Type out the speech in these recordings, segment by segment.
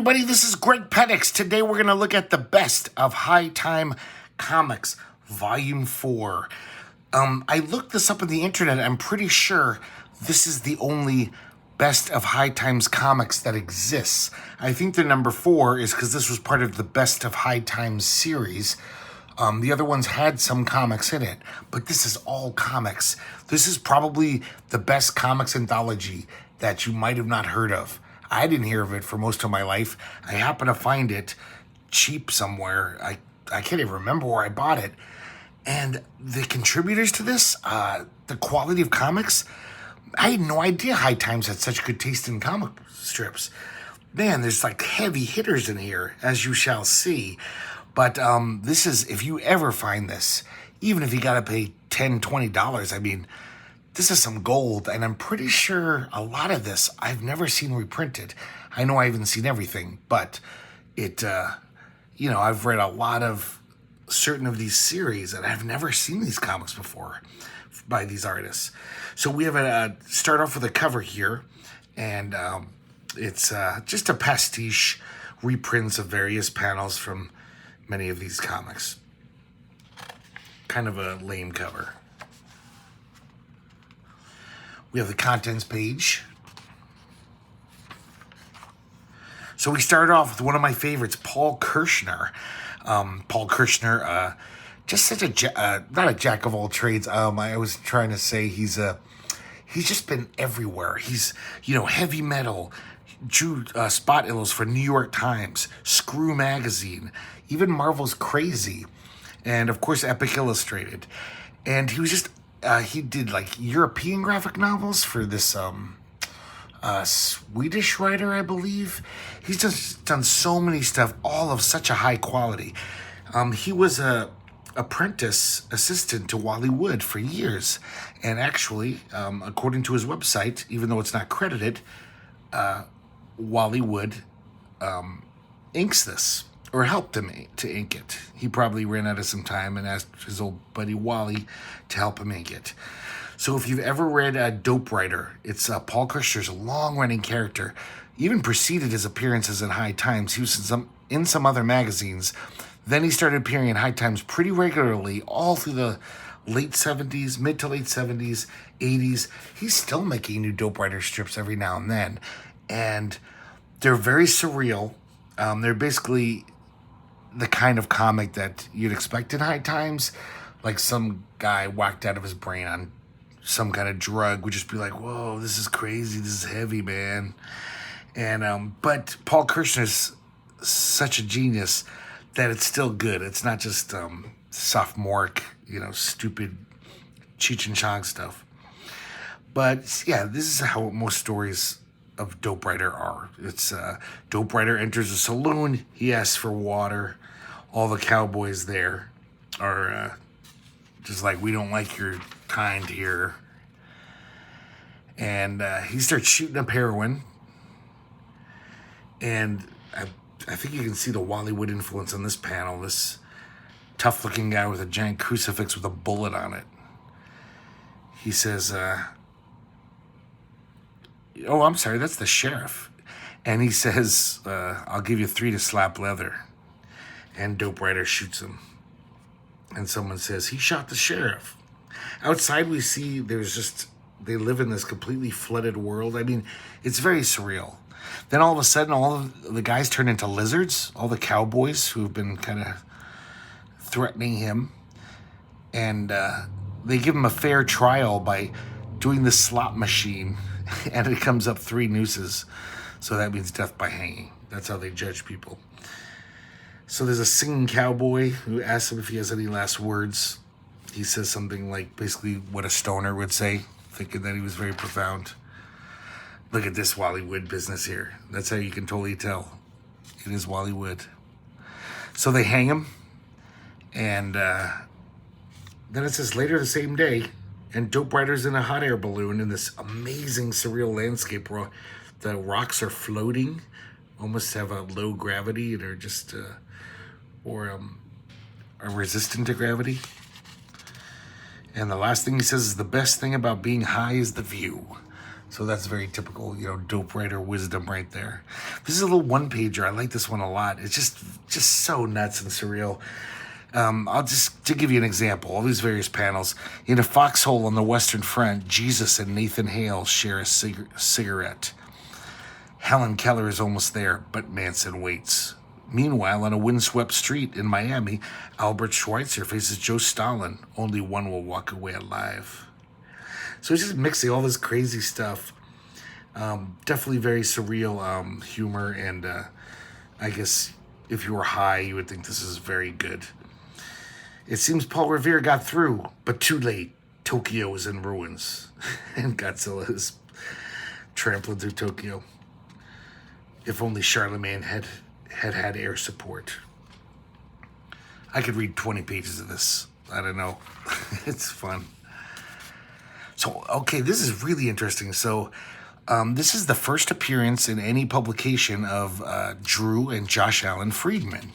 everybody, this is Greg-Petix. Today we're going to look at the best of High Times Comix, Volume 4. I looked this up on the internet. I'm pretty sure this is the only best of High Times Comix that exists. I think the number 4 is because this was part of the Best of High Times series. The other ones had some comics in it, but this is all comics. This is probably the best comics anthology that you might have not heard of. I didn't hear of it for most of my life. I happened to find it cheap somewhere. I can't even remember where I bought it. And the contributors to this, the quality of comics, I had no idea High Times had such good taste in comic strips. Man, there's like heavy hitters in here, as you shall see. But this is, if you ever find this, even if you got to pay $10, $20, I mean, this is some gold, and I'm pretty sure a lot of this I've never seen reprinted. I know I haven't seen everything, but it, I've read a lot of certain of these series, and I've never seen these comics before by these artists. So we have a start off with a cover here, and it's just a pastiche reprints of various panels from many of these comics. Kind of a lame cover. We have the contents page. So we started off with one of my favorites, Paul Kirshner. Paul Kirshner, just such a not a jack of all trades. I was trying to say he's just been everywhere. He's heavy metal, drew spot ills for New York Times, Screw Magazine, even Marvel's Crazy, and of course Epic Illustrated. And he was just he did like European graphic novels for this Swedish writer, I believe. He's just done so many stuff, all of such a high quality. He was a apprentice assistant to Wally Wood for years, and actually, according to his website, even though it's not credited, Wally Wood inks this, or helped him to ink it. He probably ran out of some time and asked his old buddy Wally to help him ink it. So if you've ever read Dope Writer, it's Paul Kirshner's long-running character. Even preceded his appearances in High Times. He was in some other magazines. Then he started appearing in High Times pretty regularly all through the late 70s, mid to late 70s, 80s. He's still making new Dope Writer strips every now and then. And they're very surreal. They're basically the kind of comic that you'd expect in High Times. Like some guy whacked out of his brain on some kind of drug would just be like, whoa, this is crazy, this is heavy, man. And but Paul Kirshner's such a genius that it's still good. It's not just sophomoric, stupid Cheech and Chong stuff. But yeah, this is how most stories of Dope Writer are. It's Dope Writer enters a saloon. He asks for water. All the cowboys there are just like, we don't like your kind here. And he starts shooting up heroin. And I think you can see the Wally Wood influence on this panel. This tough-looking guy with a giant crucifix with a bullet on it. He says, oh, I'm sorry, that's the sheriff. And he says, I'll give you 3 to slap leather. And Dope Writer shoots him. And someone says, he shot the sheriff. Outside we see they live in this completely flooded world. I mean, it's very surreal. Then all of a sudden, all of the guys turn into lizards. All the cowboys who've been kind of threatening him. And they give him a fair trial by doing the slot machine. And it comes up 3 nooses. So that means death by hanging. That's how they judge people. So there's a singing cowboy who asks him if he has any last words. He says something like basically what a stoner would say, thinking that he was very profound. Look at this Wally Wood business here. That's how you can totally tell. It is Wally Wood. So they hang him. And then it says later the same day, and Dope Writer's in a hot air balloon in this amazing surreal landscape where the rocks are floating, almost have a low gravity and are just, are resistant to gravity. And the last thing he says is the best thing about being high is the view. So that's very typical, dope writer wisdom right there. This is a little one-pager. I like this one a lot. It's just so nuts and surreal. To give you an example, all these various panels. In a foxhole on the Western Front, Jesus and Nathan Hale share a cigarette. Helen Keller is almost there, but Manson waits. Meanwhile, on a windswept street in Miami, Albert Schweitzer faces Joe Stalin. Only one will walk away alive. So it's just mixing all this crazy stuff. Definitely very surreal humor, and I guess if you were high, you would think this is very good. It seems Paul Revere got through, but too late. Tokyo is in ruins, and Godzilla is trampling through Tokyo. If only Charlemagne had air support. I could read 20 pages of this. I don't know. It's fun. So, okay, this is really interesting. So, this is the first appearance in any publication of Drew and Josh Allen Friedman.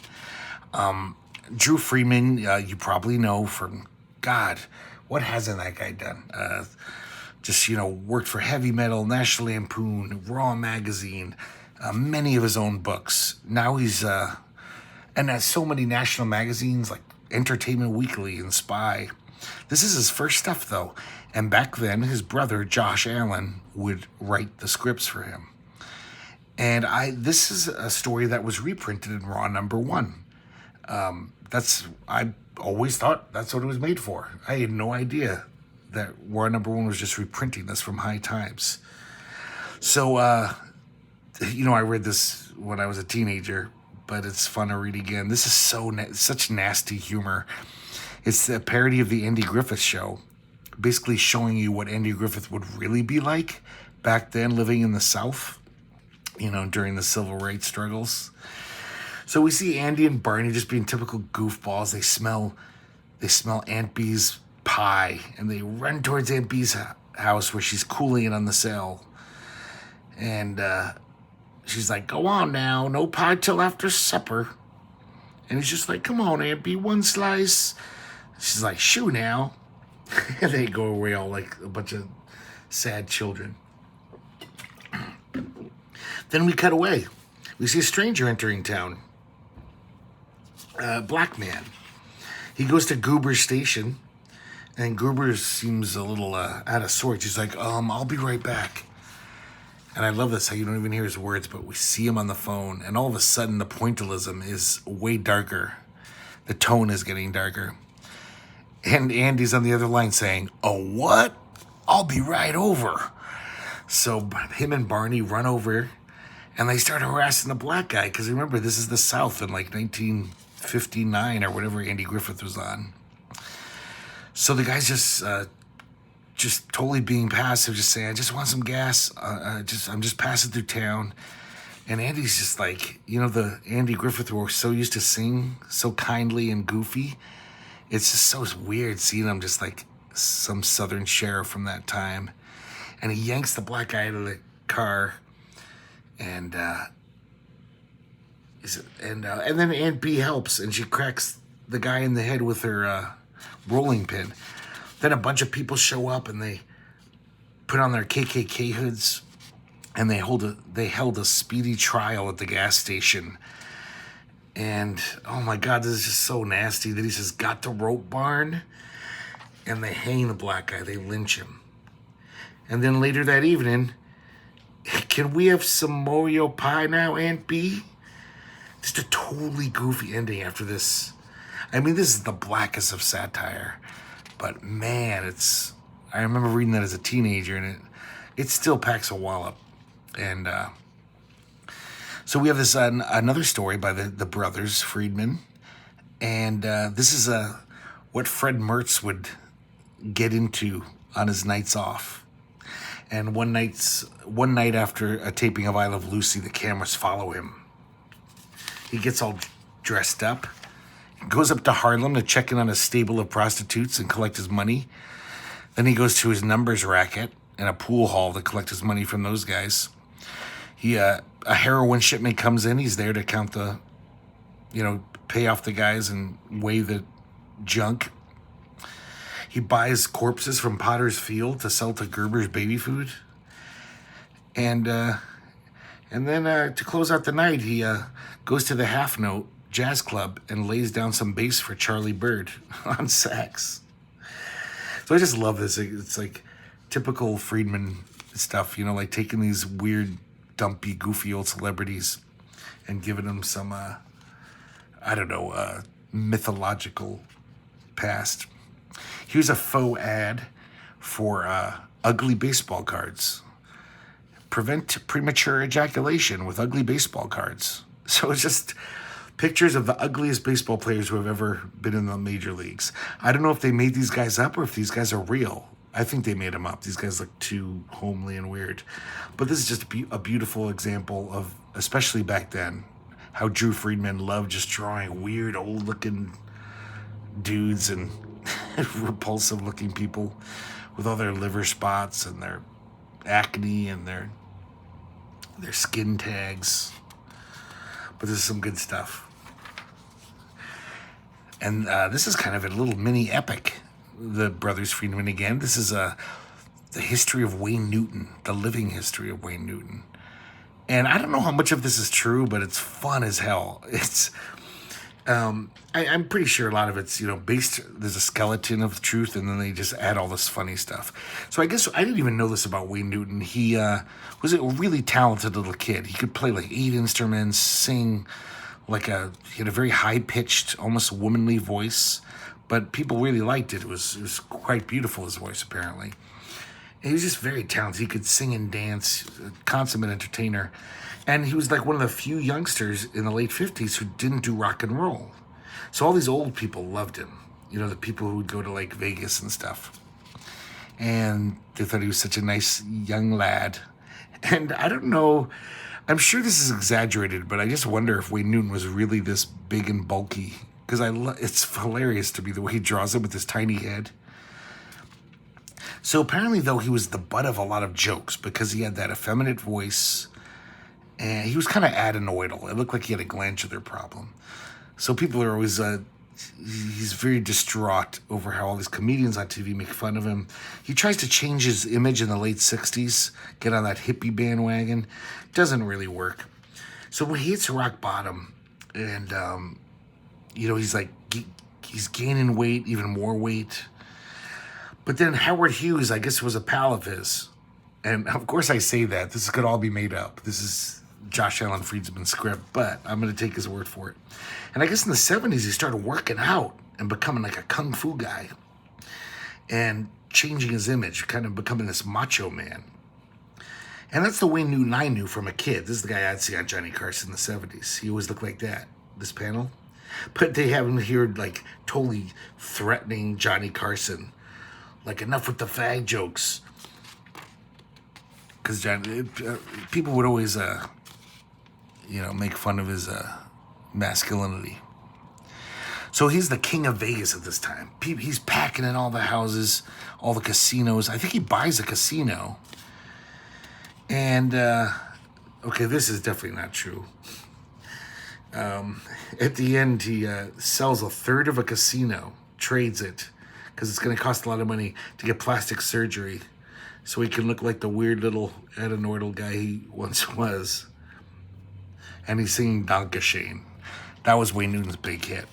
Drew Friedman, you probably know from, God, what hasn't that guy done? Worked for Heavy Metal, National Lampoon, Raw Magazine, many of his own books. Now he's, and has so many national magazines like Entertainment Weekly and Spy. This is his first stuff, though. And back then, his brother, Josh Allen, would write the scripts for him. And this is a story that was reprinted in Raw #1. I always thought that's what it was made for. I had no idea that Raw #1 was just reprinting this from High Times. So, I read this when I was a teenager, but it's fun to read again. This is such nasty humor. It's a parody of the Andy Griffith Show, basically showing you what Andy Griffith would really be like back then, living in the South, during the civil rights struggles. So we see Andy and Barney just being typical goofballs. They smell Aunt Bee's pie, and they run towards Aunt Bee's house where she's cooling it on the cell. And she's like, "Go on now, no pie till after supper." And he's just like, "Come on, Aunt Bee, one slice." She's like, "Shoo now." And they go away all like a bunch of sad children. Then we cut away. We see a stranger entering town. A black man. He goes to Goober's station, and Goober seems a little out of sorts. He's like, "I'll be right back." And I love this, how you don't even hear his words, but we see him on the phone, and all of a sudden the pointillism is way darker. The tone is getting darker. And Andy's on the other line saying, "Oh, what? I'll be right over." So him and Barney run over, and they start harassing the black guy, because remember, this is the South in like 1959 or whatever Andy Griffith was on. So the guy's just totally being passive, just saying, "I just want some gas. I'm just passing through town." And Andy's just like, the Andy Griffith we're so used to seeing, so kindly and goofy. It's just so weird seeing him just like some Southern sheriff from that time. And he yanks the black guy out of the car, and then Aunt Bee helps, and she cracks the guy in the head with her rolling pin. Then a bunch of people show up, and they put on their KKK hoods, and they held a speedy trial at the gas station. And oh my God, this is just so nasty that he says, "Got the rope barn," and they hang the black guy. They lynch him. And then later that evening, "Can we have some Mario pie now, Aunt Bee?" Just a totally goofy ending after this. I mean, this is the blackest of satire. But man, I remember reading that as a teenager, and it still packs a wallop. And so we have this another story by the brothers Friedman. And this is what Fred Mertz would get into on his nights off. And one night after a taping of I Love Lucy, the cameras follow him. He gets all dressed up, goes up to Harlem to check in on a stable of prostitutes and collect his money. Then he goes to his numbers racket and a pool hall to collect his money from those guys. A heroin shipment comes in. He's there to count pay off the guys and weigh the junk. He buys corpses from Potter's Field to sell to Gerber's baby food. And then to close out the night, he goes to the Half Note Jazz Club and lays down some bass for Charlie Bird on sax. So I just love this. It's like typical Friedman stuff, like taking these weird, dumpy, goofy old celebrities and giving them some, mythological past. Here's a faux ad for ugly baseball cards. Prevent premature ejaculation with ugly baseball cards. So it's just pictures of the ugliest baseball players who have ever been in the major leagues. I don't know if they made these guys up or if these guys are real. I think they made them up. These guys look too homely and weird. But this is just a beautiful example of, especially back then, how Drew Friedman loved just drawing weird, old-looking dudes and repulsive-looking people with all their liver spots and their acne and their skin tags. But this is some good stuff. And this is kind of a little mini epic, the Brothers Friedman again. This is the history of Wayne Newton, the living history of Wayne Newton. And I don't know how much of this is true, but it's fun as hell. It's I'm pretty sure a lot of it's, based, there's a skeleton of truth, and then they just add all this funny stuff. So I guess I didn't even know this about Wayne Newton. He was a really talented little kid. He could play like 8 instruments, sing he had a very high-pitched, almost womanly voice, but people really liked it. It was quite beautiful, his voice, apparently. And he was just very talented. He could sing and dance, a consummate entertainer. And he was like one of the few youngsters in the late 50s who didn't do rock and roll. So all these old people loved him. The people who would go to like Vegas and stuff. And they thought he was such a nice young lad. And I don't know, I'm sure this is exaggerated, but I just wonder if Wayne Newton was really this big and bulky. Because it's hilarious to me the way he draws him with his tiny head. So apparently, though, he was the butt of a lot of jokes because he had that effeminate voice. And he was kind of adenoidal. It looked like he had a glandular problem. So people are always, he's very distraught over how all these comedians on TV make fun of him. He tries to change his image in the late 60s, get on that hippie bandwagon. Doesn't really work. So when he hits rock bottom and, he's gaining weight, even more weight. But then Howard Hughes, I guess, was a pal of his. And of course I say that. This could all be made up. This is Josh Allen Friedman's script, but I'm going to take his word for it. And I guess in the 70s, he started working out and becoming like a kung fu guy and changing his image, kind of becoming this macho man. And that's the Wayne Newton I knew from a kid. This is the guy I'd see on Johnny Carson in the 70s. He always looked like that, this panel. But they have him here like totally threatening Johnny Carson. Like, enough with the fag jokes. Because people would always, make fun of his masculinity. So he's the king of Vegas at this time. He's packing in all the houses, all the casinos. I think he buys a casino. And, this is definitely not true. At the end, he sells a third of a casino, trades it, because it's going to cost a lot of money to get plastic surgery so he can look like the weird little adenoidal guy he once was. And he's singing Dankeschön. That was Wayne Newton's big hit.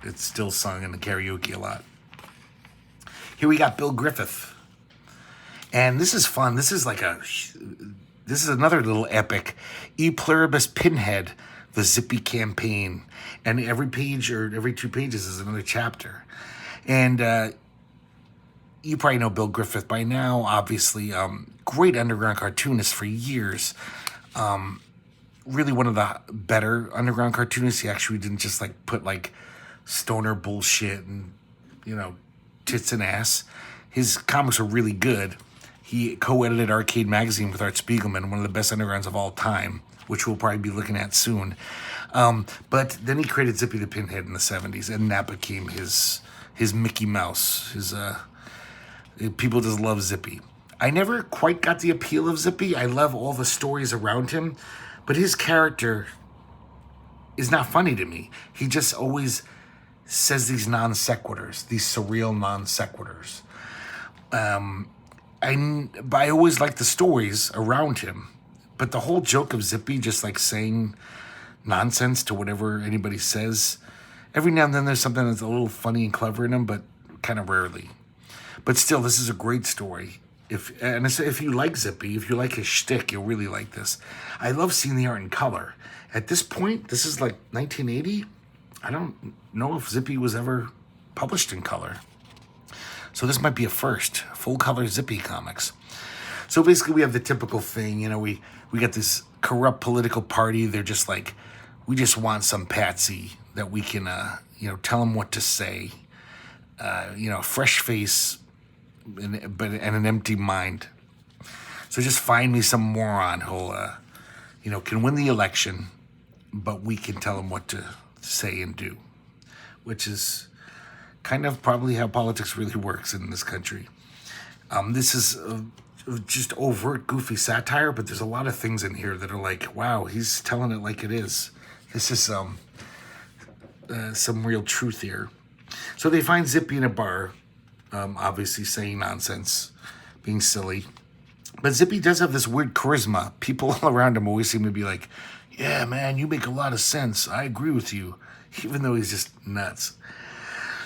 It's still sung in the karaoke a lot. Here we got Bill Griffith. And this is fun. This is another little epic. E Pluribus Pinhead, the Zippy campaign. And every page or every 2 pages is another chapter. And you probably know Bill Griffith by now, obviously. Great underground cartoonist for years. Really one of the better underground cartoonists. He actually didn't just put stoner bullshit and, tits and ass. His comics are really good. He co-edited Arcade Magazine with Art Spiegelman, one of the best undergrounds of all time, which we'll probably be looking at soon. But then he created Zippy the Pinhead in the 70s, and that became his Mickey Mouse. People just love Zippy. I never quite got the appeal of Zippy. I love all the stories around him, but his character is not funny to me. He just always says these non sequiturs, these surreal non sequiturs. but I always like the stories around him. But the whole joke of Zippy just like saying nonsense to whatever anybody says, every now and then there's something that's a little funny and clever in him, but kind of rarely. But still, this is a great story. If you like Zippy, if you like his shtick, you'll really like this. I love seeing the art in color. At this point, this is like 1980. I don't know if Zippy was ever published in color. So this might be a first, full color Zippy comics. So basically we have the typical thing, you know, we got this corrupt political party. They're just like, we just want some patsy that we can, tell them what to say. Fresh face and an empty mind. So just find me some moron who'll, can win the election, but we can tell him what to say and do, which is kind of probably how politics really works in this country. This is just overt, goofy satire, but there's a lot of things in here that are like, wow, he's telling it like it is. This is some real truth here. So they find Zippy in a bar, obviously saying nonsense, being silly. But Zippy does have this weird charisma. People all around him always seem to be like, yeah, man, you make a lot of sense. I agree with you, even though he's just nuts.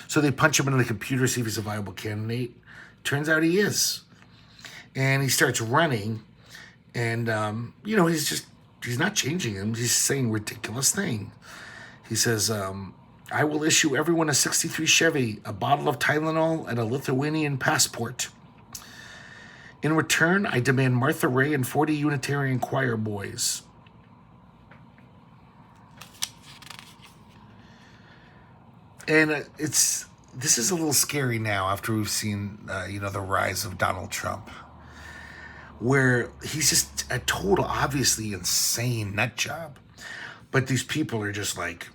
So they punch him into the computer, see if he's a viable candidate. Turns out he is. And he starts running. And, he's not changing him. He's saying ridiculous thing. He says, I will issue everyone a 63 Chevy, a bottle of Tylenol, and a Lithuanian passport. In return, I demand Martha Ray and 40 Unitarian choir boys. And this is a little scary now after we've seen, the rise of Donald Trump, where he's just a total, obviously insane nut job. But these people are just like,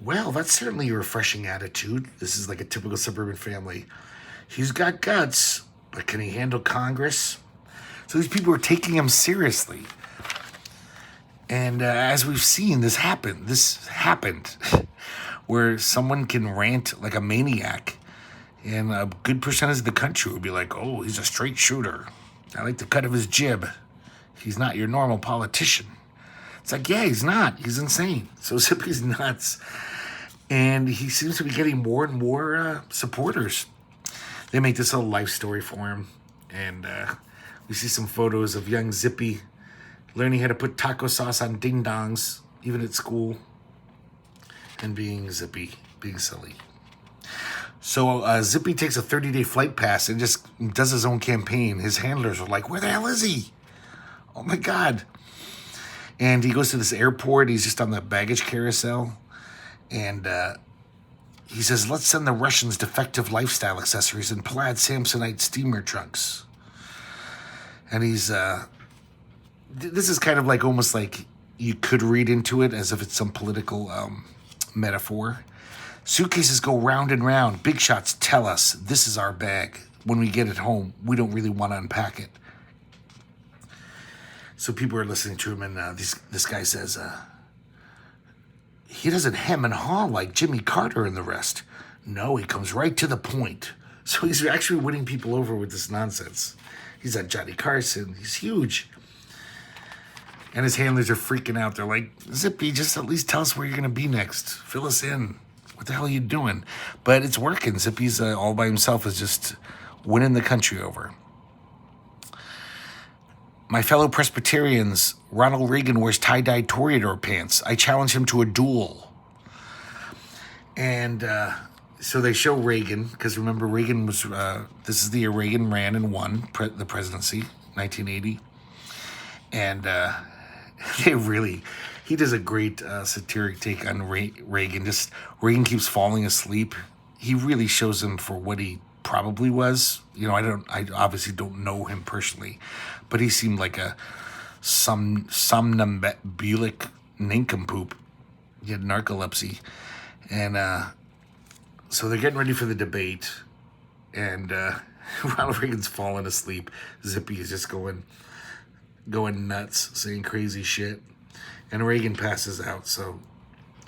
well, that's certainly a refreshing attitude. This is like a typical suburban family. He's got guts, but can he handle Congress? So these people are taking him seriously. And as we've seen, this happened where someone can rant like a maniac, and a good percentage of the country would be like, oh, he's a straight shooter. I like the cut of his jib. He's not your normal politician. It's like, yeah, he's not. He's insane. So Zippy's nuts. And he seems to be getting more and more supporters. They make this little life story for him. And we see some photos of young Zippy learning how to put taco sauce on ding-dongs, even at school. And being Zippy, being silly. So Zippy takes a 30-day flight pass and just does his own campaign. His handlers are like, where the hell is he? Oh, my God. And he goes to this airport. He's just on the baggage carousel. And he says, let's send the Russians defective lifestyle accessories in plaid Samsonite steamer trunks. And he's... this is kind of like almost like you could read into it as if it's some political metaphor. Suitcases go round and round. Big shots tell us this is our bag. When we get it home, we don't really want to unpack it. So people are listening to him, and this guy says, he doesn't hem and haw like Jimmy Carter and the rest. No, he comes right to the point. So he's actually winning people over with this nonsense. He's on Johnny Carson. He's huge. And his handlers are freaking out. They're like, Zippy, just at least tell us where you're going to be next. Fill us in. What the hell are you doing? But it's working. Zippy's all by himself is just winning the country over. My fellow Presbyterians, Ronald Reagan wears tie-dye Toreador pants. I challenge him to a duel. And so they show Reagan, because remember, Reagan was, this is the year Reagan ran and won the presidency, 1980. And he does a great satiric take on Reagan. Just Reagan keeps falling asleep. He really shows him for what he probably was. I obviously don't know him personally, but he seemed like a somnambulic nincompoop. He had narcolepsy. And so they're getting ready for the debate. And Ronald Reagan's falling asleep. Zippy is just going nuts, saying crazy shit. And Reagan passes out, so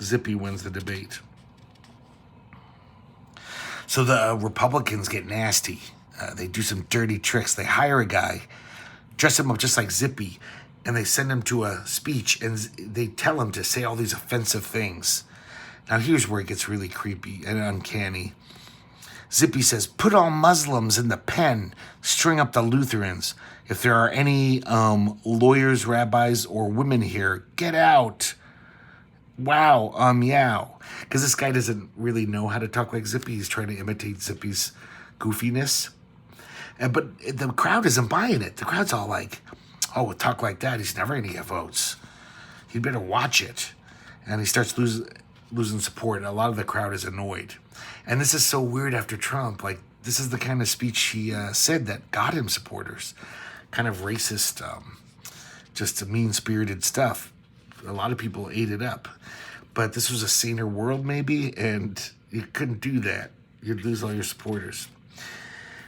Zippy wins the debate. So the Republicans get nasty. They do some dirty tricks. They hire a guy, dress him up just like Zippy, and they send him to a speech, and they tell him to say all these offensive things. Now, here's where it gets really creepy and uncanny. Zippy says, put all Muslims in the pen, string up the Lutherans. If there are any lawyers, rabbis, or women here, get out. Wow, yow. Because this guy doesn't really know how to talk like Zippy. He's trying to imitate Zippy's goofiness. But the crowd isn't buying it. The crowd's all like, oh, with talk like that, he's never going to get votes. He'd better watch it. And he starts losing support. And a lot of the crowd is annoyed. And this is so weird after Trump. Like, this is the kind of speech he said that got him supporters. Kind of racist, just mean-spirited stuff. A lot of people ate it up. But this was a saner world, maybe, and you couldn't do that. You'd lose all your supporters.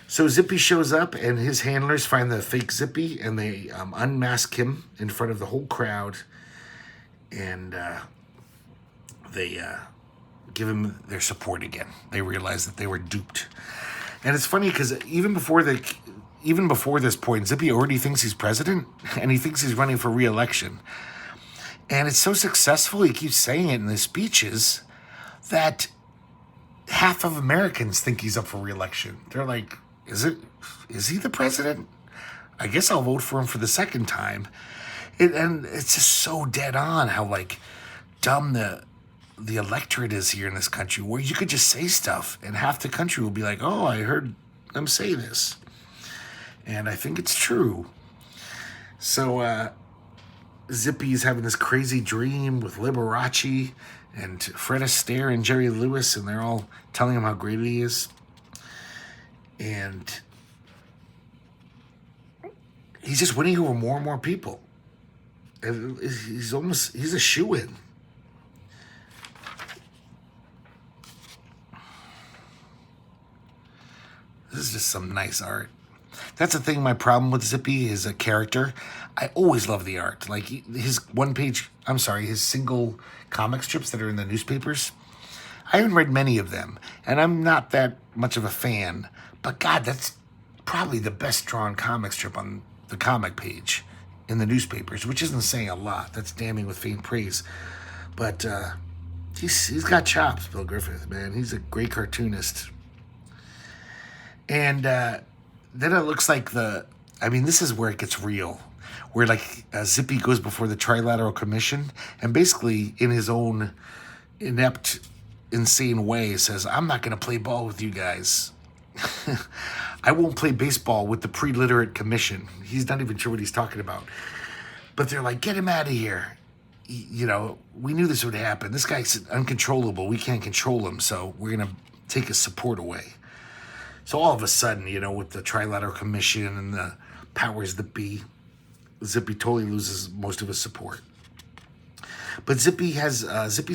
So Zippy shows up, and his handlers find the fake Zippy, and they unmask him in front of the whole crowd, and they give him their support again. They realize that they were duped. And it's funny because even before this point, Zippy already thinks he's president, and he thinks he's running for re-election. And it's so successful, he keeps saying it in his speeches, that half of Americans think he's up for re-election. They're like, is he the president? I guess I'll vote for him for the second time. And it's just so dead on how, like, dumb the electorate is here in this country, where you could just say stuff, and half the country will be like, oh, I heard them say this. And I think it's true. So, Zippy's having this crazy dream with Liberace and Fred Astaire and Jerry Lewis, and they're all telling him how great he is. And he's just winning over more and more people. And he's a shoo-in. This is just some nice art. That's the thing, my problem with Zippy is a character. I always love the art. Like his single comic strips that are in the newspapers. I haven't read many of them, and I'm not that much of a fan. But God, that's probably the best drawn comic strip on the comic page in the newspapers, which isn't saying a lot. That's damning with faint praise. But he's got chops, Bill Griffith, man. He's a great cartoonist. And then it looks like this is where it gets real. Where like Zippy goes before the Trilateral Commission and basically in his own inept, insane way says, I'm not going to play ball with you guys. I won't play baseball with the pre-literate commission. He's not even sure what he's talking about. But they're like, get him out of here. You know, we knew this would happen. This guy's uncontrollable. We can't control him, so we're going to take his support away. So all of a sudden, you know, with the Trilateral Commission and the powers that be, Zippy totally loses most of his support. But Zippy's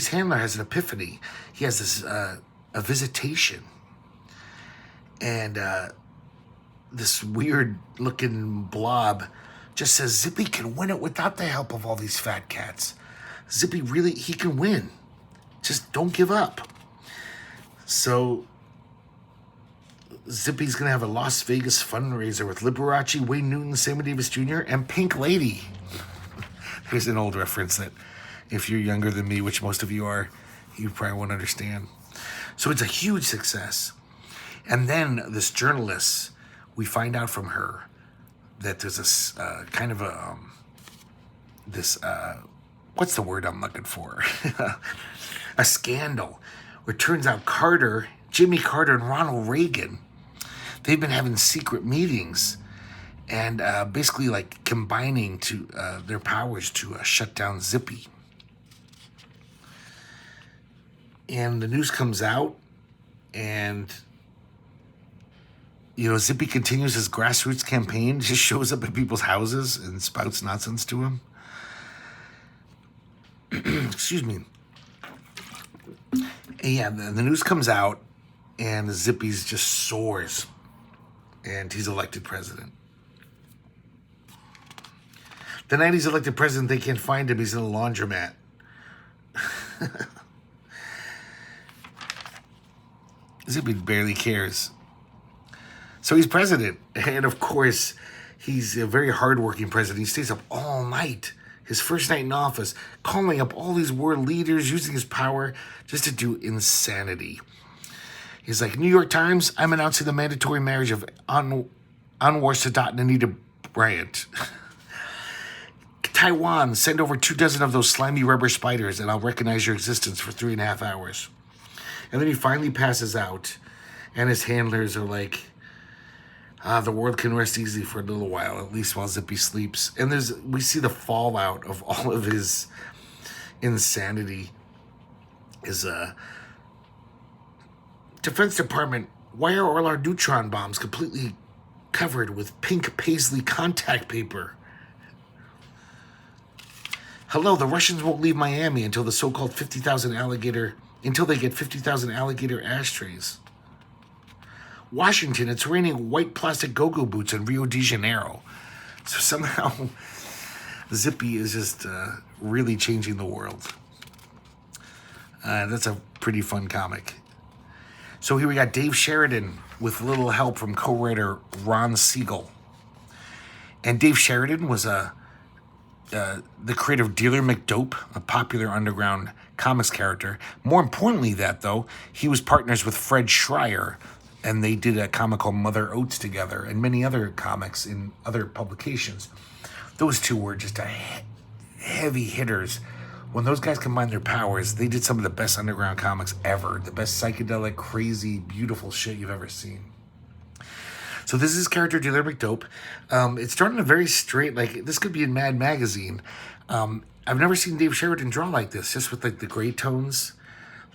handler has an epiphany. He has this a visitation. And this weird-looking blob just says, Zippy can win it without the help of all these fat cats. Zippy he can win. Just don't give up. So Zippy's going to have a Las Vegas fundraiser with Liberace, Wayne Newton, Sammy Davis Jr., and Pink Lady. There's an old reference that if you're younger than me, which most of you are, you probably won't understand. So it's a huge success. And then this journalist, we find out from her that there's this what's the word I'm looking for? A scandal where it turns out Jimmy Carter and Ronald Reagan, they've been having secret meetings and basically like combining to their powers to shut down Zippy. And the news comes out, and you know, Zippy continues his grassroots campaign, just shows up at people's houses and spouts nonsense to him. Excuse me. And yeah, the news comes out, and Zippy's just soars, and he's elected president. The night he's elected president, they can't find him. He's in a laundromat. Zippy barely cares. So he's president. And of course, he's a very hardworking president. He stays up all night, his first night in office, calling up all these world leaders, using his power just to do insanity. He's like, New York Times, I'm announcing the mandatory marriage of Anwar Sadat and Anita Bryant. Taiwan, send over 24 of those slimy rubber spiders and I'll recognize your existence for 3.5 hours. And then he finally passes out and his handlers are like, the world can rest easy for a little while, at least while Zippy sleeps. And we see the fallout of all of his insanity. His Defense Department, why are all our neutron bombs completely covered with pink paisley contact paper? Hello, the Russians won't leave Miami until the so-called until they get 50,000 alligator ashtrays. Washington, it's raining white plastic go-go boots in Rio de Janeiro. So somehow Zippy is just really changing the world. That's a pretty fun comic. So here we got Dave Sheridan with a little help from co-writer Ron Siegel. And Dave Sheridan was the creator of Dealer McDope, a popular underground comics character. More importantly though, he was partners with Fred Schreier, and they did a comic called Mother Oats together and many other comics in other publications. Those two were just heavy hitters. When those guys combined their powers, they did some of the best underground comics ever. The best psychedelic, crazy, beautiful shit you've ever seen. So this is his character, Dealer McDope. It's drawn in a very straight, like, this could be in Mad Magazine. I've never seen Dave Sheridan draw like this, just with, like, the gray tones.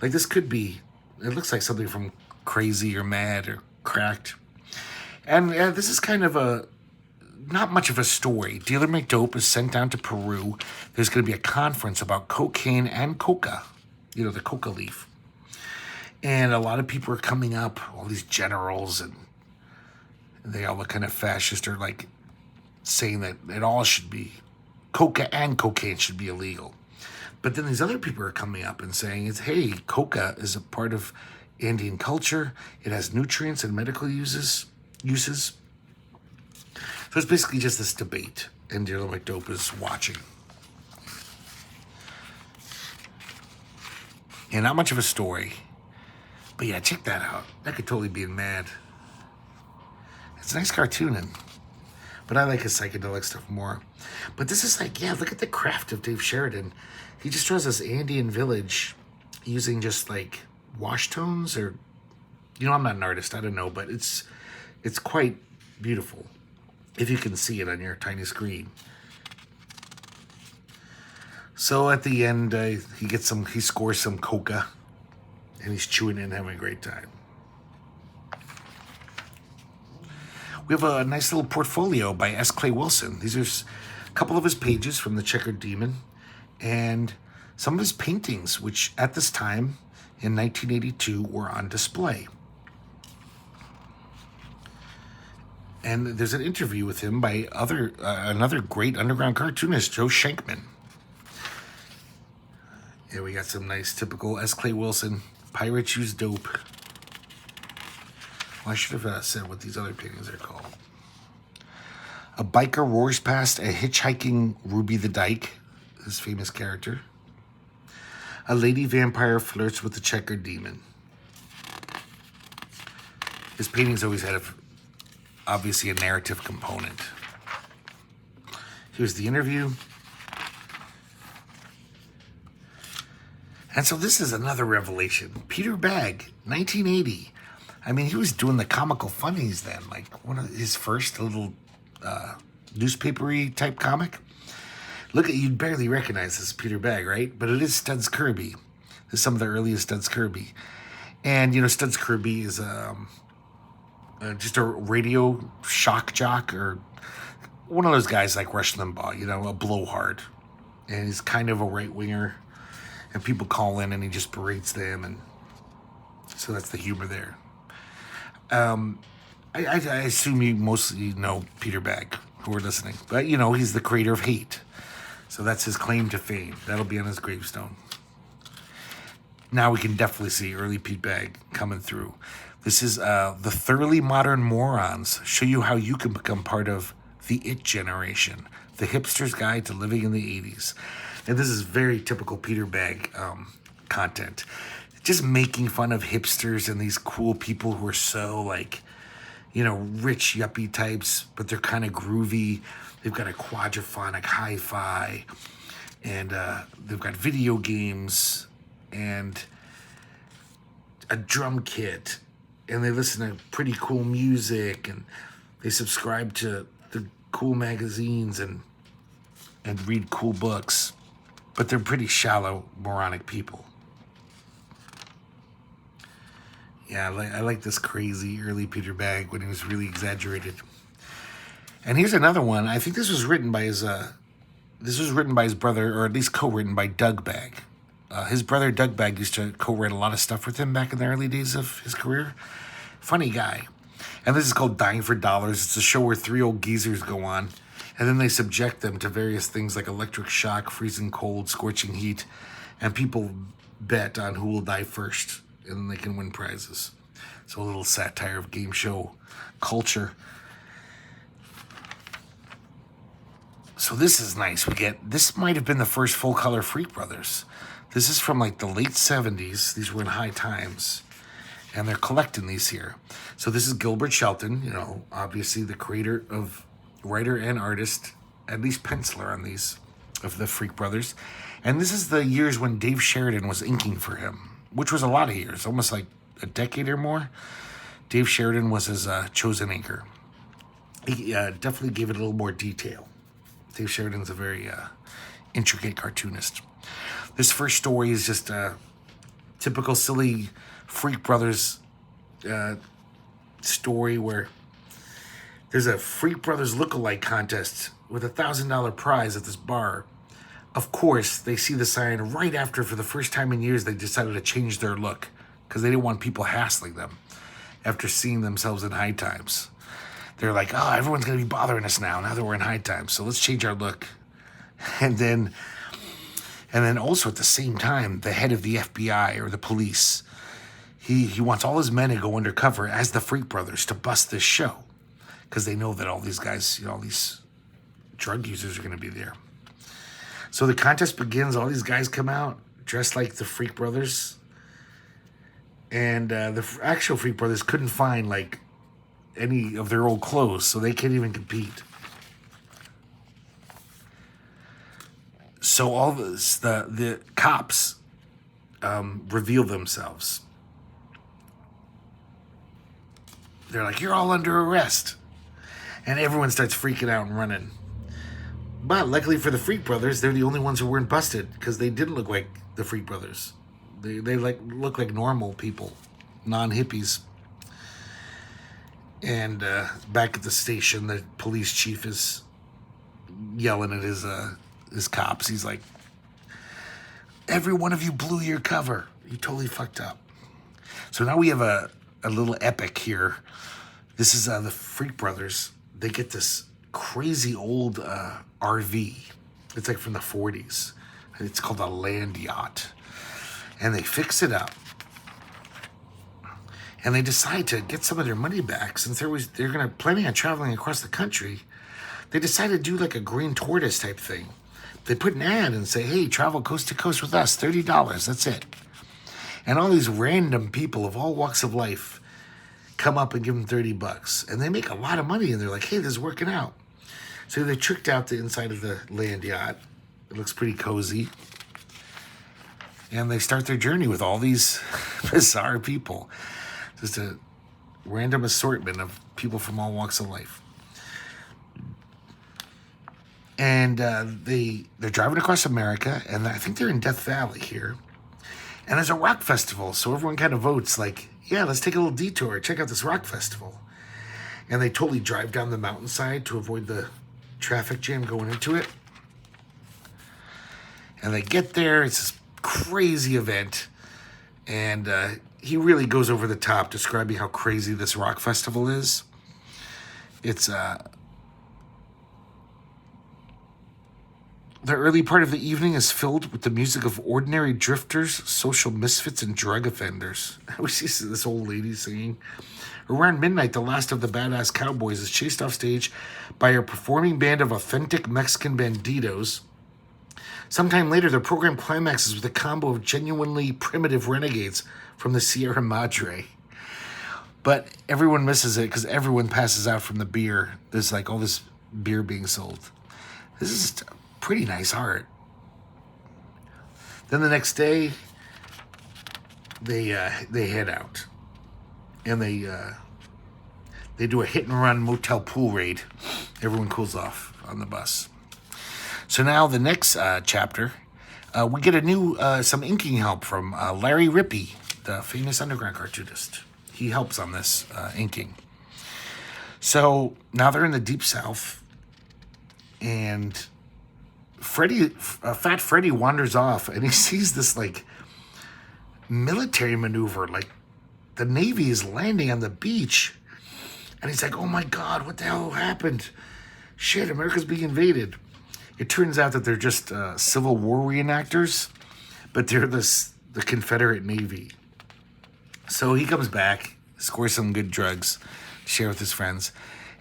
Like, this could be, it looks like something from Crazy or Mad or Cracked. And this is kind of not much of a story. Dealer McDope is sent down to Peru. There's going to be a conference about cocaine and coca, the coca leaf. And a lot of people are coming up, all these generals, and they all look kind of fascist, or like saying that it all should be, coca and cocaine should be illegal. But then these other people are coming up and saying, hey, coca is a part of Andean culture. It has nutrients and medical uses. So it's basically just this debate, and Dealer McDope is watching. And not much of a story. But yeah, check that out. That could totally be in Mad. It's a nice cartooning. But I like his psychedelic stuff more. But this is like, yeah, look at the craft of Dave Sheridan. He just draws this Andean village using just like wash tones, or, I'm not an artist, I don't know, but it's quite beautiful if you can see it on your tiny screen. So at the end, he scores some coca, and he's chewing it and having a great time. We have a nice little portfolio by S. Clay Wilson. These are a couple of his pages from The Checkered Demon, and some of his paintings, which at this time in 1982 were on display. And there's an interview with him by another great underground cartoonist, Joe Schenkman. Yeah, we got some nice typical S. Clay Wilson, Pirates Use Dope. Well, I should have said what these other paintings are called. A biker roars past a hitchhiking Ruby the Dyke, his famous character. A lady vampire flirts with the Checkered Demon. His paintings always had obviously a narrative component. Here's the interview. And so this is another revelation. Peter Bagge, 1980. I mean, he was doing the comical funnies then, like one of his first little newspapery type comic. Look at, you'd barely recognize this Peter Bagge, right? But it is Studs Kirby. This is some of the earliest Studs Kirby. And, Studs Kirby is just a radio shock jock, or one of those guys like Rush Limbaugh, a blowhard. And he's kind of a right-winger. And people call in and he just berates them. And so that's the humor there. I assume you mostly know Peter Bagge, who are listening. But, he's the creator of Hate. So that's his claim to fame. That'll be on his gravestone. Now we can definitely see early Pete Bagge coming through. This is the Thoroughly Modern Morons. Show you how you can become part of the It generation. The Hipster's Guide to Living in the 80s. And this is very typical Peter Bagge content. Just making fun of hipsters and these cool people who are so, like, you know, rich yuppie types, but they're kind of groovy. They've got a quadraphonic hi-fi, and they've got video games and a drum kit, and they listen to pretty cool music, and they subscribe to the cool magazines and read cool books, but they're pretty shallow, moronic people. Yeah, I like this crazy early Peter Bagge when he was really exaggerated. And here's another one. I think this was written by his brother, or at least co-written by Doug Bagge. His brother Doug Bagge used to co-write a lot of stuff with him back in the early days of his career. Funny guy. And this is called Dying for Dollars. It's a show where three old geezers go on, and then they subject them to various things like electric shock, freezing cold, scorching heat, and people bet on who will die first, and then they can win prizes. So a little satire of game show culture. So this is nice. This might have been the first full-color Freak Brothers. This is from like the late 70s. These were in High Times, and they're collecting these here. So this is Gilbert Shelton, you know, obviously the creator of, writer and artist, at least penciler on these, of the Freak Brothers. And this is the years when Dave Sheridan was inking for him, which was a lot of years, almost like a decade or more. Dave Sheridan was his chosen inker. He definitely gave it a little more detail. Dave Sheridan's a very intricate cartoonist. This first story is just a typical silly Freak Brothers story where there's a Freak Brothers look-alike contest with a $1,000 prize at this bar. Of course, they see the sign right after, for the first time in years, they decided to change their look because they didn't want people hassling them after seeing themselves in High Times. They're like, oh, everyone's going to be bothering us now that we're in High Times, so let's change our look. And then also at the same time, the head of the FBI or the police, he wants all his men to go undercover as the Freak Brothers to bust this show because they know that all these guys, you know, all these drug users are going to be there. So the contest begins. All these guys come out dressed like the Freak Brothers. And the actual Freak Brothers couldn't find, like, any of their old clothes, so they can't even compete. So all this, the cops reveal themselves. They're like, you're all under arrest. And everyone starts freaking out and running. But luckily for the Freak Brothers, they're the only ones who weren't busted because they didn't look like the Freak Brothers. They look like normal people, non-hippies. And back at the station, the police chief is yelling at his cops. He's like, every one of you blew your cover. You totally fucked up. So now we have a little epic here. This is the Freak Brothers. They get this crazy old RV. It's like from the 40s. It's called a land yacht. And they fix it up. And they decide to get some of their money back since they're planning on traveling across the country. They decide to do like a green tortoise type thing. They put an ad and say, hey, travel coast to coast with us, $30, that's it. And all these random people of all walks of life come up and give them $30. And they make a lot of money, and they're like, hey, this is working out. So they tricked out the inside of the land yacht. It looks pretty cozy. And they start their journey with all these bizarre people. Just a random assortment of people from all walks of life. And they're driving across America, and I think they're in Death Valley here. And there's a rock festival, so everyone kind of votes like, yeah, let's take a little detour, check out this rock festival. And they totally drive down the mountainside to avoid the traffic jam going into it. And they get there, it's this crazy event, and he really goes over the top describing how crazy this rock festival is. It's The early part of the evening is filled with the music of ordinary drifters, social misfits, and drug offenders. We see this old lady singing. Around midnight, the last of the badass cowboys is chased off stage by a performing band of authentic Mexican banditos. Sometime later, the program climaxes with a combo of genuinely primitive renegades from the Sierra Madre. But everyone misses it because everyone passes out from the beer. There's like all this beer being sold. This is pretty nice art. Then the next day, they head out, and they do a hit and run motel pool raid. Everyone cools off on the bus. So now the next chapter, we get a new some inking help from Larry Rippey, the famous underground cartoonist. He helps on this inking. So now they're in the Deep South, and Fat Freddy wanders off, and he sees this like military maneuver, like the Navy is landing on the beach, and he's like, "Oh my God, what the hell happened? Shit, America's being invaded." It turns out that they're just Civil War reenactors, but they're the Confederate Navy. So he comes back, scores some good drugs, share with his friends,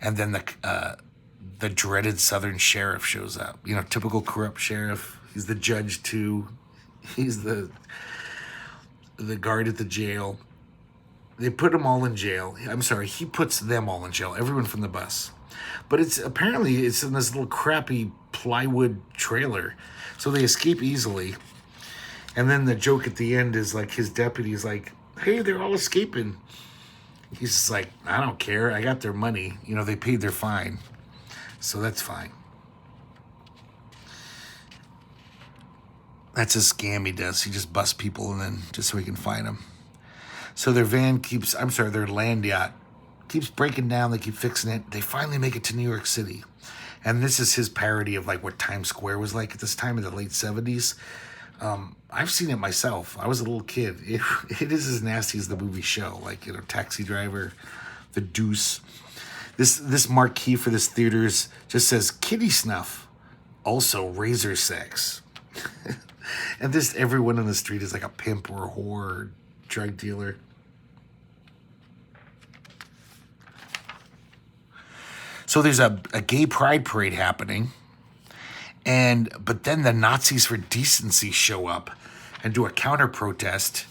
and then the dreaded Southern sheriff shows up. You know, typical corrupt sheriff. He's the judge too. He's the guard at the jail. They put them all in jail. I'm sorry, he puts them all in jail. Everyone from the bus. But it's in this little crappy plywood trailer, so they escape easily. And then the joke at the end is like his deputy's like, "Hey, they're all escaping." He's just like, "I don't care. I got their money. You know, they paid their fine. So that's fine." That's a scam he does. He just busts people and then just so he can find them. So their land yacht keeps breaking down. They keep fixing it. They finally make it to New York City. And this is his parody of like what Times Square was like at this time in the late 70s. I've seen it myself. I was a little kid. It is as nasty as the movie show. Like, you know, Taxi Driver, The Deuce. This marquee for this theater just says kitty snuff, also razor sex. And everyone in the street is like a pimp or a whore or drug dealer. So there's a gay pride parade happening, but then the Nazis for Decency show up and do a counter protest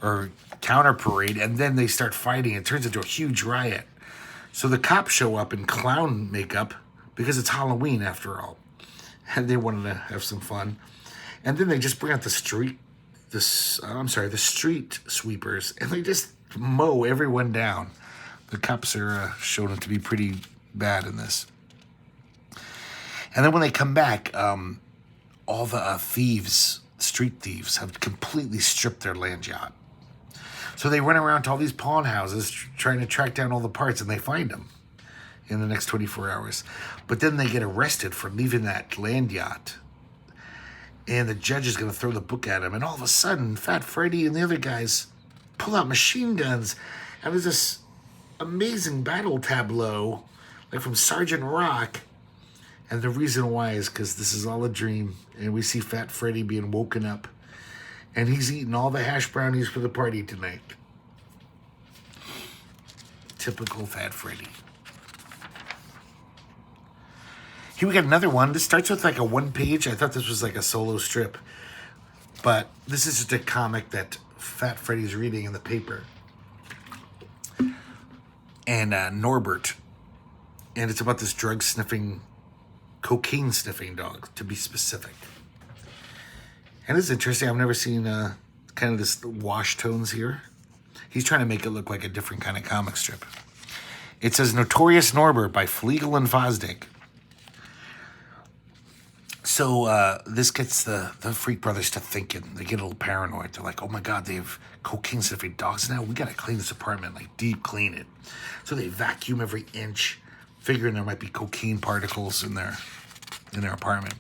or counter parade, and then they start fighting. It turns into a huge riot. So the cops show up in clown makeup because it's Halloween after all, and they wanted to have some fun. And then they just bring out the street sweepers, and they just mow everyone down. The cops are shown to be pretty bad in this. And then when they come back, all the street thieves, have completely stripped their land yacht. So they run around to all these pawn houses trying to track down all the parts, and they find them in the next 24 hours. But then they get arrested for leaving that land yacht. And the judge is going to throw the book at him. And all of a sudden, Fat Freddy and the other guys pull out machine guns. And there's this amazing battle tableau, like from Sergeant Rock. And the reason why is because this is all a dream. And we see Fat Freddy being woken up. And he's eating all the hash brownies for the party tonight. Typical Fat Freddy. Here we got another one. This starts with like a one page. I thought this was like a solo strip. But this is just a comic that Fat Freddy's reading in the paper. And Norbert. And it's about this cocaine sniffing dog, to be specific. And it's interesting. I've never seen kind of this wash tones here. He's trying to make it look like a different kind of comic strip. It says Notorious Norbert by Flegel and Fosdick. So this gets the Freak Brothers to thinking. They get a little paranoid. They're like, oh my God, they have cocaine sniffing dogs now. We got to clean this apartment, like deep clean it. So they vacuum every inch, figuring there might be cocaine particles in their apartment.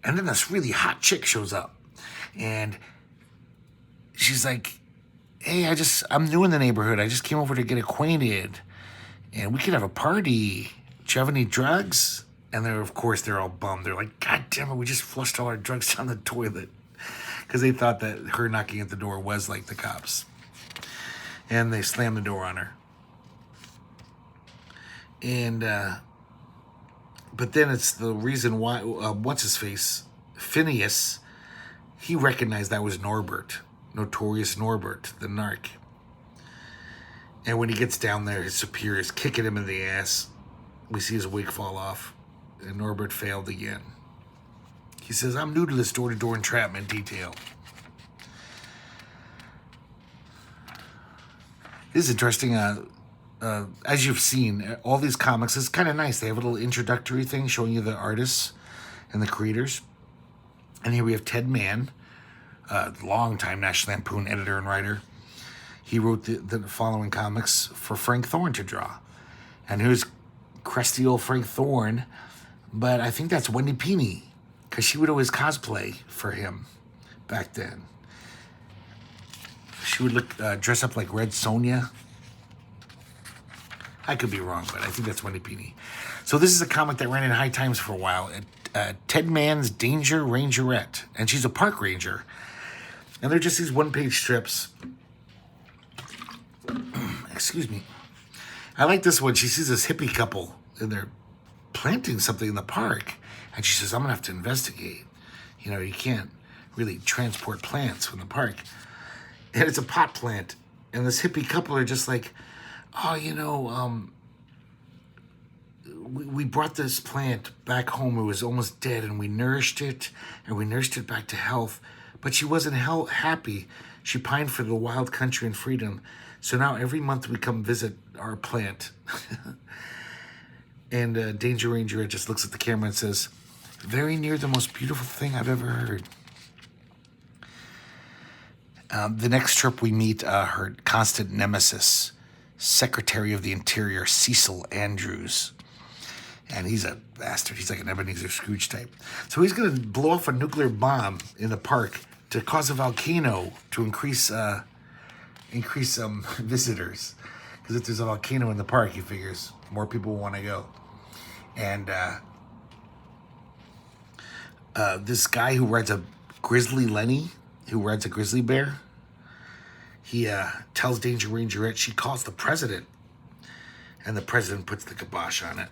And then this really hot chick shows up. And she's like, hey, I'm new in the neighborhood. I just came over to get acquainted. And we could have a party. Do you have any drugs? And of course, they're all bummed. They're like, God damn it, we just flushed all our drugs down the toilet. Because they thought that her knocking at the door was like the cops. And they slammed the door on her. And, but then it's the reason why, what's his face? Phineas, he recognized that was Norbert. Notorious Norbert, the narc. And when he gets down there, his superior is kicking him in the ass. We see his wig fall off. And Norbert failed again. He says, I'm new to this door-to-door entrapment detail. This is interesting. As you've seen, all these comics, it's kind of nice. They have a little introductory thing showing you the artists and the creators. And here we have Ted Mann, long-time National Lampoon editor and writer. He wrote the following comics for Frank Thorne to draw. And here's crusty old Frank Thorne, but I think that's Wendy Pini, because she would always cosplay for him back then. She would dress up like Red Sonja. I could be wrong, but I think that's Wendy Pini. So this is a comic that ran in High Times for a while. Ted Mann's Danger Rangerette. And she's a park ranger. And they're just these one-page strips. Excuse me. I like this one. She sees this hippie couple, and they're planting something in the park. And she says, I'm going to have to investigate. You know, you can't really transport plants from the park. And it's a pot plant. And this hippie couple are just like, oh, you know, we brought this plant back home. It was almost dead, and we nourished it, back to health. But she wasn't happy. She pined for the wild country and freedom. So now every month we come visit our plant. And Danger Ranger just looks at the camera and says, very near the most beautiful thing I've ever heard. The next trip we meet her constant nemesis, Secretary of the Interior, Cecil Andrews. And he's a bastard. He's like an Ebenezer Scrooge type. So he's going to blow off a nuclear bomb in the park to cause a volcano to increase visitors. Because if there's a volcano in the park, he figures more people want to go. And this guy who rides a grizzly Lenny, who rides a grizzly bear, he tells Danger Rangerette she calls the president. And the president puts the kibosh on it.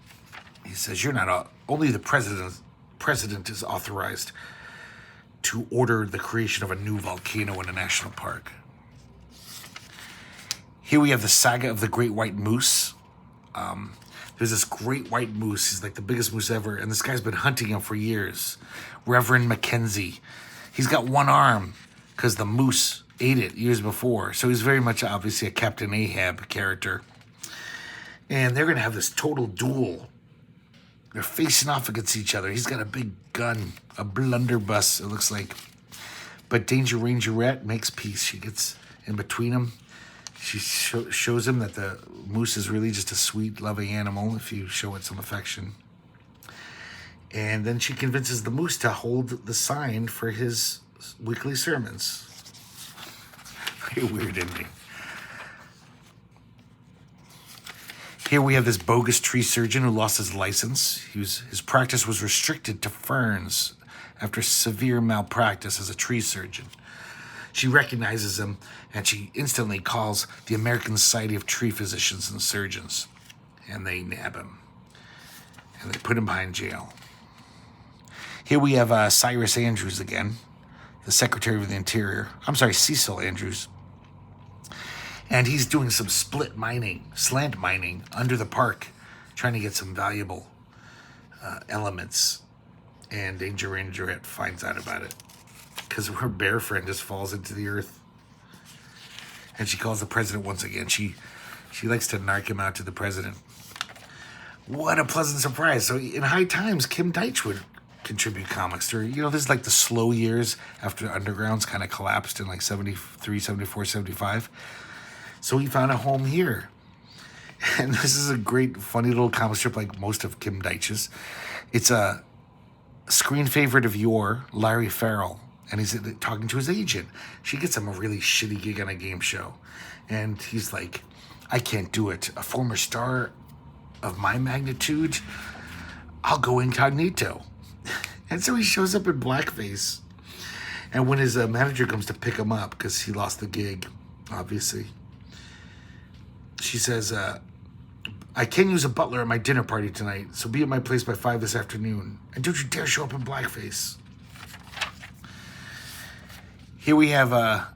He says, you're not only the president is authorized to order the creation of a new volcano in a national park. Here we have the saga of the great white moose. There's this great white moose. He's like the biggest moose ever. And this guy's been hunting him for years. Reverend Mackenzie. He's got one arm because the moose ate it years before. So he's very much obviously a Captain Ahab character. And they're going to have this total duel. They're facing off against each other. He's got a big gun, a blunderbuss, it looks like. But Danger Rangerette makes peace. She gets in between them. She shows him that the moose is really just a sweet, loving animal if you show it some affection. And then she convinces the moose to hold the sign for his weekly sermons. Very weird ending. Here we have this bogus tree surgeon who lost his license. His practice was restricted to ferns after severe malpractice as a tree surgeon. She recognizes him, and she instantly calls the American Society of Tree Physicians and Surgeons. And they nab him. And they put him behind jail. Here we have Cyrus Andrews again, the Secretary of the Interior. I'm sorry, Cecil Andrews. And he's doing some slant mining under the park, trying to get some valuable elements. And Danger Rangerette finds out about it because her bear friend just falls into the earth. And she calls the president once again. She likes to narc him out to the president. What a pleasant surprise. So in High Times, Kim Deitch would contribute comics. This is like the slow years after Underground's kind of collapsed in like 73, 74, 75. So he found a home here. And this is a great, funny little comic strip like most of Kim Deitch's. It's a screen favorite of yore, Larry Farrell. And he's talking to his agent. She gets him a really shitty gig on a game show. And he's like, I can't do it. A former star of my magnitude, I'll go incognito. And so he shows up in blackface. And when his manager comes to pick him up, because he lost the gig, obviously, she says, I can use a butler at my dinner party tonight, so be at my place by 5 this afternoon. And don't you dare show up in blackface. Here we have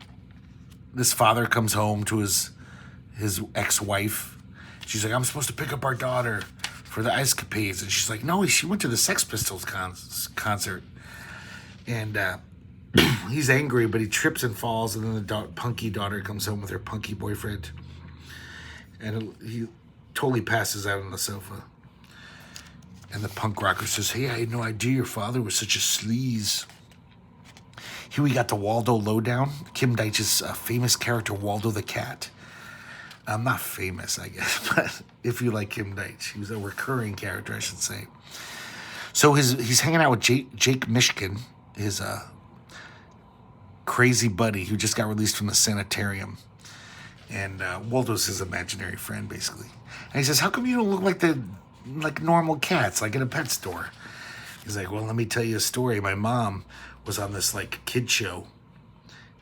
this father comes home to his ex-wife. She's like, I'm supposed to pick up our daughter for the escapades. And she's like, no, she went to the Sex Pistols concert. And he's angry, but he trips and falls, and then the punky daughter comes home with her punky boyfriend. And he totally passes out on the sofa. And the punk rocker says, hey, I had no idea your father was such a sleaze. Here we got the Waldo lowdown. Kim Deitch's famous character, Waldo the Cat. Not famous, I guess, but if you like Kim Deitch, he was a recurring character, I should say. So he's hanging out with Jake Mishkin, his crazy buddy who just got released from the sanitarium. And Waldo's his imaginary friend, basically. And he says, how come you don't look like normal cats, like in a pet store? He's like, well, let me tell you a story. My mom was on this like kid show,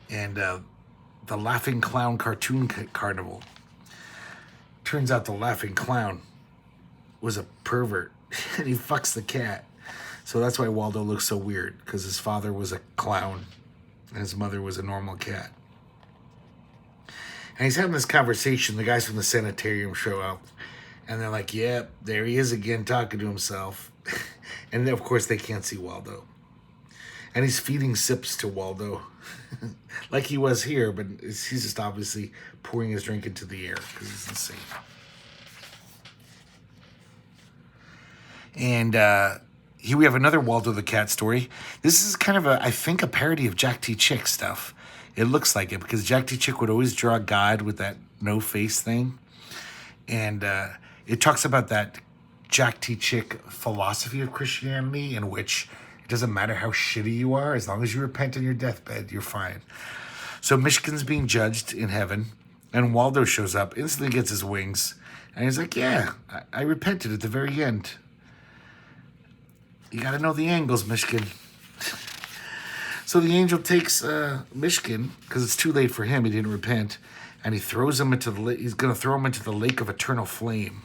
and the Laughing Clown Cartoon Carnival. Turns out the Laughing Clown was a pervert, and he fucks the cat. So that's why Waldo looks so weird, because his father was a clown, and his mother was a normal cat. And he's having this conversation. The guys from the sanitarium show up, and they're like, yep, there he is again talking to himself. And then, of course, they can't see Waldo. And he's feeding sips to Waldo, like he was here, but he's just obviously pouring his drink into the air because he's insane. And here we have another Waldo the Cat story. This is kind of I think, a parody of Jack T. Chick stuff. It looks like it, because Jack T. Chick would always draw God with that no face thing. And it talks about that Jack T. Chick philosophy of Christianity, in which it doesn't matter how shitty you are, as long as you repent on your deathbed, you're fine. So Michigan's being judged in heaven, and Waldo shows up, instantly gets his wings, and he's like, yeah, I repented at the very end. You gotta know the angles, Michigan. So the angel takes Michigan, because it's too late for him, he didn't repent, and he throws him into the he's gonna throw him into the lake of eternal flame.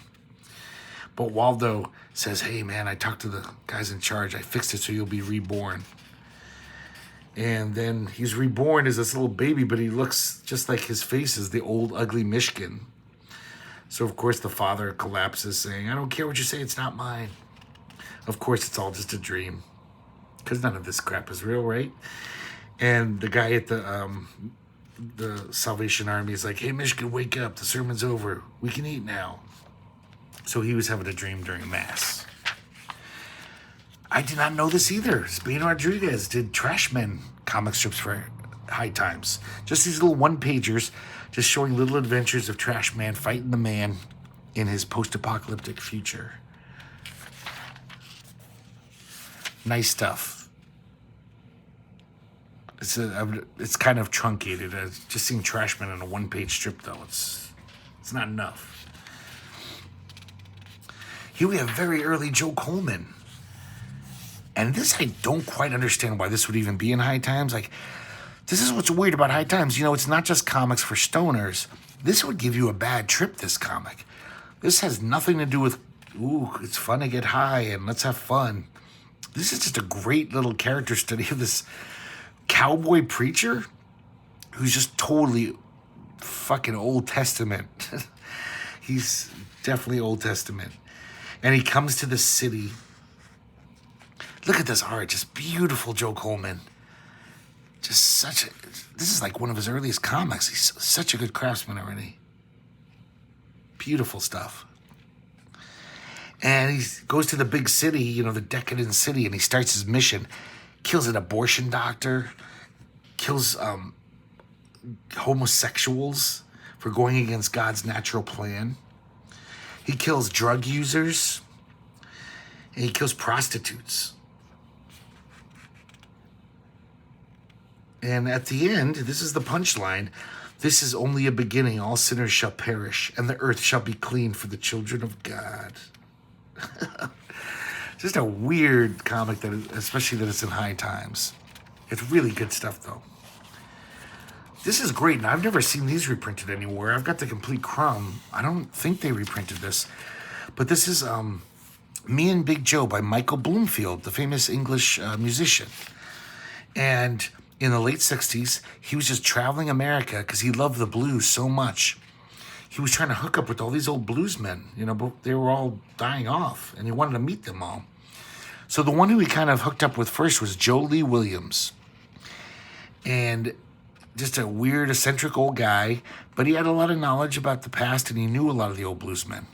But Waldo says, hey, man, I talked to the guys in charge. I fixed it so you'll be reborn. And then he's reborn as this little baby, but he looks just like his face is the old, ugly Mishkin. So, of course, the father collapses, saying, I don't care what you say, it's not mine. Of course, it's all just a dream, because none of this crap is real, right? And the guy at the Salvation Army is like, hey, Mishkin, wake up. The sermon's over. We can eat now. So he was having a dream during Mass. I did not know this either. Spain Rodriguez did Trash Men comic strips for High Times. Just these little one-pagers, just showing little adventures of Trash Man fighting the man in his post-apocalyptic future. Nice stuff. It's kind of truncated. Just seeing Trash Man in a one-page strip, though, it's not enough. Here we have very early Joe Coleman. And this, I don't quite understand why this would even be in High Times. Like, this is what's weird about High Times. You know, it's not just comics for stoners. This would give you a bad trip, this comic. This has nothing to do with, ooh, it's fun to get high and let's have fun. This is just a great little character study of this cowboy preacher who's just totally fucking Old Testament. He's definitely Old Testament. And he comes to the city. Look at this art, just beautiful Joe Coleman. Just this is like one of his earliest comics. He's such a good craftsman already. Beautiful stuff. And he goes to the big city, you know, the decadent city, and he starts his mission. Kills an abortion doctor. Kills homosexuals for going against God's natural plan. He kills drug users. And he kills prostitutes. And at the end, this is the punchline. This is only a beginning. All sinners shall perish, and the earth shall be clean for the children of God. Just a weird comic, especially that it's in High Times. It's really good stuff, though. This is great, and I've never seen these reprinted anywhere. I've got the complete Crumb. I don't think they reprinted this. But this is Me and Big Joe by Michael Bloomfield, the famous English musician. And in the late 60s, he was just traveling America because he loved the blues so much. He was trying to hook up with all these old bluesmen, but they were all dying off, and he wanted to meet them all. So the one who he kind of hooked up with first was Joe Lee Williams. And just a weird, eccentric old guy, but he had a lot of knowledge about the past, and he knew a lot of the old bluesmen.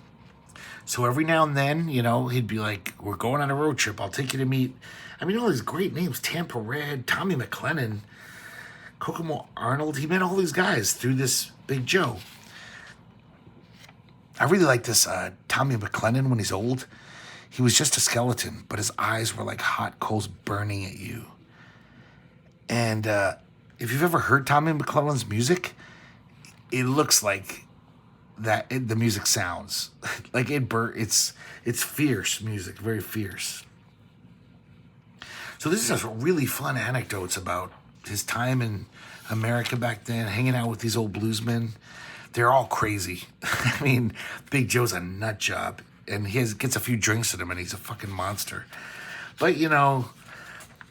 So every now and then, he'd be like, we're going on a road trip. I'll take you to meet, all these great names, Tampa Red, Tommy McLennan, Kokomo Arnold. He met all these guys through this Big Joe. I really like this Tommy McLennan when he's old. He was just a skeleton, but his eyes were like hot coals burning at you. And if you've ever heard Tommy McClellan's music, it looks like that. The music sounds like it's fierce music, very fierce. So this is a really fun anecdotes about his time in America back then, hanging out with these old bluesmen. They're all crazy. Big Joe's a nut job, and he gets a few drinks in him, and he's a fucking monster. But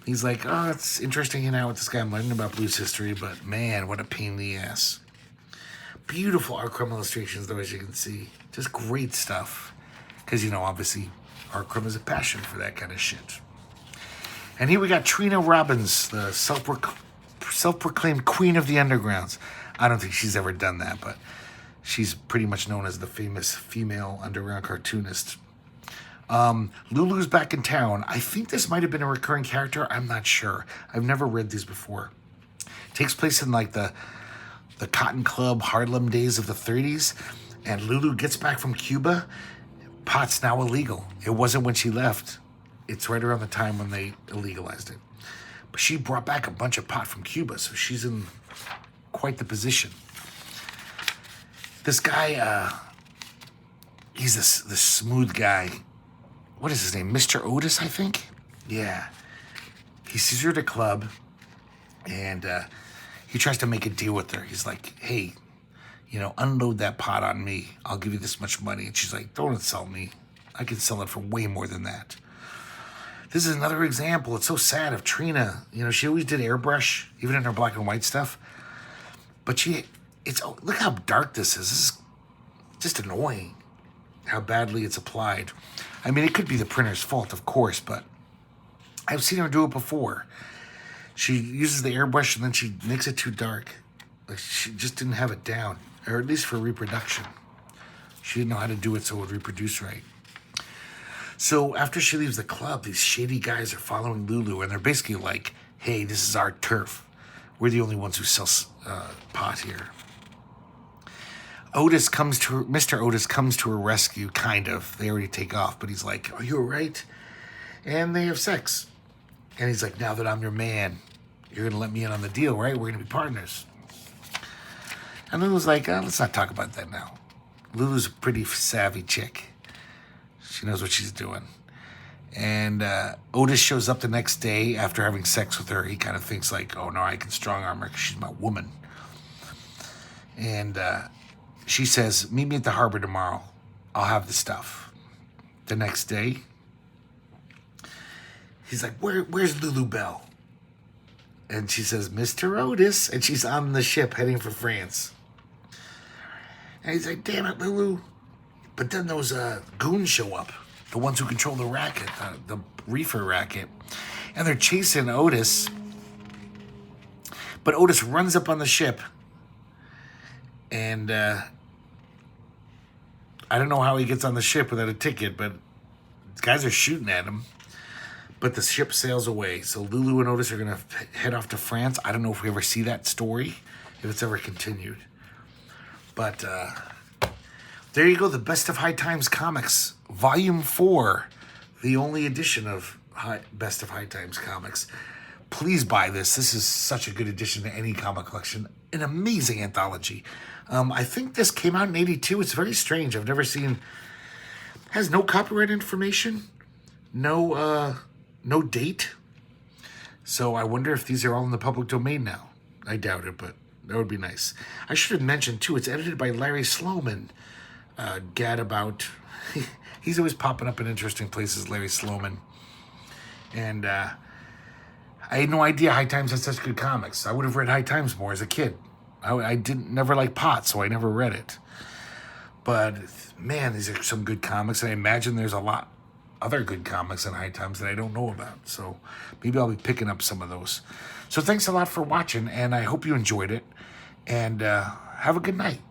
he's like, oh, it's interesting hanging out with this guy. I'm learning about blues history, but man, what a pain in the ass. Beautiful art Crumb illustrations, though, as you can see. Just great stuff. Because, obviously, art Crumb is a passion for that kind of shit. And here we got Trina Robbins, the self-proclaimed queen of the undergrounds. I don't think she's ever done that, but she's pretty much known as the famous female underground cartoonist. Lulu's back in town. I think this might have been a recurring character. I'm not sure. I've never read these before. It takes place in like the Cotton Club Harlem days of the 30s, and Lulu gets back from Cuba. Pot's now illegal. It wasn't when she left. It's right around the time when they illegalized it. But she brought back a bunch of pot from Cuba, so she's in quite the position. This guy, he's this smooth guy. What is his name? Mr. Otis, I think? Yeah. He sees her at a club, and he tries to make a deal with her. He's like, hey, unload that pot on me. I'll give you this much money. And she's like, don't insult me. I can sell it for way more than that. This is another example. It's so sad of Trina. She always did airbrush, even in her black and white stuff. But look how dark this is. This is just annoying how badly it's applied. It could be the printer's fault, of course, but I've seen her do it before. She uses the airbrush and then she makes it too dark. Like she just didn't have it down, or at least for reproduction. She didn't know how to do it so it would reproduce right. So after she leaves the club, these shady guys are following Lulu, and they're basically like, hey, this is our turf. We're the only ones who sell pot here. Mr. Otis comes to her rescue, kind of. They already take off, but he's like, are you all right? And they have sex. And he's like, now that I'm your man, you're going to let me in on the deal, right? We're going to be partners. And Lulu's like, let's not talk about that now. Lulu's a pretty savvy chick. She knows what she's doing. And Otis shows up the next day after having sex with her. He kind of thinks like, oh, no, I can strong arm her because she's my woman. And she says, meet me at the harbor tomorrow. I'll have the stuff. The next day, he's like, where's Lulu Bell? And she says, Mr. Otis. And she's on the ship heading for France. And he's like, damn it, Lulu. But then those goons show up, the ones who control the racket, the reefer racket. And they're chasing Otis. But Otis runs up on the ship. And I don't know how he gets on the ship without a ticket, but guys are shooting at him. But the ship sails away. So Lulu and Otis are going to head off to France. I don't know if we ever see that story, if it's ever continued. But there you go. The Best of High Times Comix, Volume 4. The only edition of Best of High Times Comix. Please buy this. This is such a good addition to any comic collection. An amazing anthology. I think this came out in 82. It's very strange. I've never seen... Has no copyright information. no date. So I wonder if these are all in the public domain now. I doubt it, but that would be nice. I should have mentioned, too, it's edited by Larry Sloman. Gadabout. He's always popping up in interesting places, Larry Sloman. And I had no idea High Times had such good comics. I would have read High Times more as a kid. I never liked pot, so I never read it. But, man, these are some good comics. And I imagine there's a lot other good comics in High Times that I don't know about. So maybe I'll be picking up some of those. So thanks a lot for watching, and I hope you enjoyed it. And have a good night.